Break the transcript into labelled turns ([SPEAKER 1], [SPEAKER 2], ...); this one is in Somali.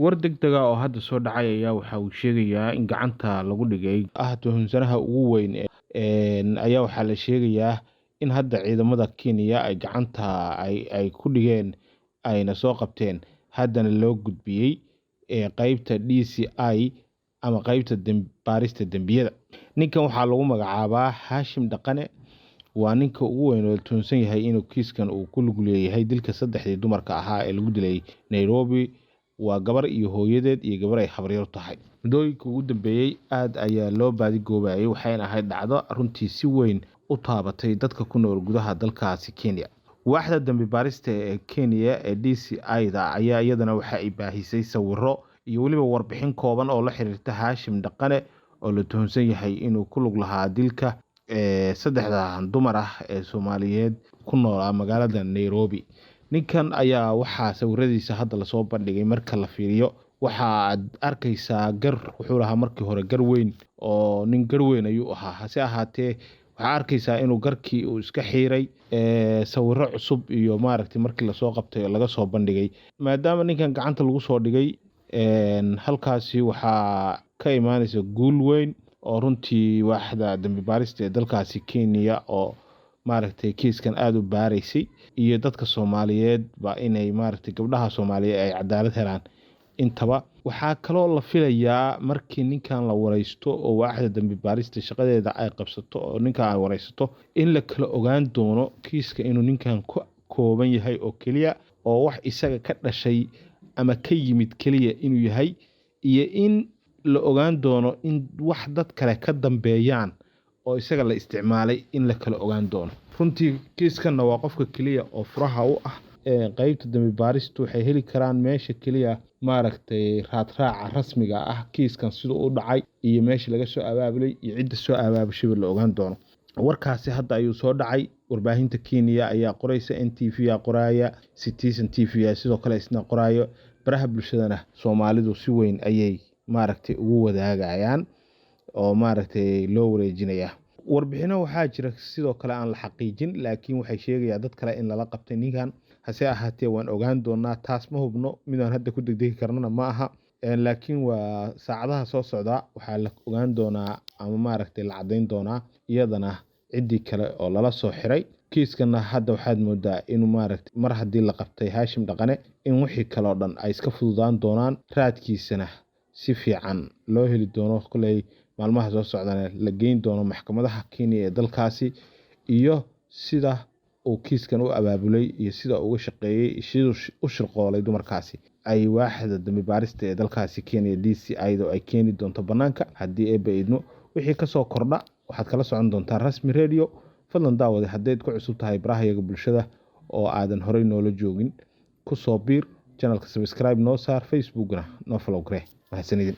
[SPEAKER 1] war degdeg ah oo hadda soo dhacay ayaa waxa uu sheegayaa in gacanta lagu dhigay tuhunsanaha ugu weyn ayaa waxaa la sheegayaa in hadda ciidamada Kenya ay gacanta ay ku dhigeen ayna soo qabteen haddana loo gudbiyay qaybta DCI ama qaybta baarista dambiyada. Ninkan waxaa lagu magacaabaa Hashim Dhaqane, waa ninka ugu weyn oo tuhunsan yahay inuu kiiskan uu ku lug leeyahay dilka saddexdii dumarka ahaa ee lagu dilay Nairobi. waa gabar iyo hooyadeed iyo gabar ay habaryar tahay. Muddooyinka ugu dambeeyay aad ayaa loo baadigoobayay waxayna ahayd dhacdo runtii si weyn u taabatay dadka ku nool gudaha dalkaasi Kenya. Waaxda dambi baarista ee Kenya ee DCI-da ayaa iyadana waxa ay baahisay sawirro iyo weliba warbixin kooban oo la xiriirta Hashim Dhaqane oo la tuhunsan yahay inuu ku lug lahaa dilka saddexda dumar ah ee Soomaaliyeed ku nool magaalada Nairobi. Ninkan ayaa waxaa sawiradiisa hadda la soo bandhigay marka la fiiriyo waxaad arkaysaa wuxuu lahaa markii hore gar weyn oo nin gar weyn ayuu ahaa, hase ahaatee waxaa arkaysaa inuu garkii uu iska xiiray. Sawirro cusub iyo maaragtay markii la soo qabtay laga soo bandhigay maadaama ninkan gacanta lagu soo dhigay. Halkaasi waxaa ka imaanaysa guul weyn oo runtii waaxda dambi baarista ee dalkaasi Kenya oo maaragtay kiiskan aad u baaraysay iyo dadka Soomaaliyeed ba inay maaragtay gabdhaha Soomaaliyeed ay cadaalad helaan. Intaba waxaa kaloo la filayaa markii ninkan la wareysto oo waaxda dambi baarista shaqadeeda ay qabsato oo ninkan ay wareysato in la kala ogaan doono kiiska inuu ninkan ku kooban yahay oo kaliya oo wax isaga ka dhashay ama ka yimid kaliya inuu yahay, iyo in la ogaan doono in wax dad kale ka dambeeyaan oo isaga la isticmaalay in la kala ogaan doono. Runtii kiiskanna waa qofka kaliya oo furaha u ah qaybta dambi baaristu waxay heli karaan meesha kaliya maaragtay raadraaca rasmiga ah kiiskan sidoo u dhacay iyo meesha laga soo abaabulay iyo cidda soo abaabushay la ogaan doono. Warkaasi hadda ayuu soo dhacay. Warbaahinta Kenya ayaa qoraysa, NTV qoraya, Citizen TV sidoo kale isna qorayo. Baraha bulshadana Soomaalidu si weyn ayay maaragtay ugu wadaagayaan oo maaragtay loo wareejinaya. Warbixino waxaa jira sidoo kale aan la xaqiijin laakiin waxay sheegayaan dad kale in lala qabtay ninkan, hase ahaatee waan ogaan doonaa. Taas ma hubno, midaan hadda ku degdegi karnana ma aha, laakiin waa saacadaha soo socda waxaa la ogaan doonaa ama maaragtay la cadeyn doonaa iyadana cidii kale oo lala soo xiray. Kiiskana hadda waxaad moodaa inuu maaragtay mar haddii la qabtay Hashim Dhaqane in wixii kale oo dhan ay iska fududaan doonaan, raadkiisana si fiican loo heli doono. Kulay maalmaha soo socdana la geyn doono maxkamadaha Kenya ee dalkaasi, iyo sida uu kiiskan u abaabulay iyo sida uu uga shaqeeyay sidoo u shirqoolay dumarkaasi ay waaxda dambi baarista ee dalkaasi Kenya DCI-da ay keeni doonto banaanka haddii ay baydno. Wixii ka soo kordha waxaad kala socon doontaa Rasmi Radio. Fadlan daawade haddaad ku cusub tahay barahayaga bulshada oo aadan horey noola joogin ku soo biir channelka, subscribe noo saar, Facebookna noo follow garee. Mahadsanidin.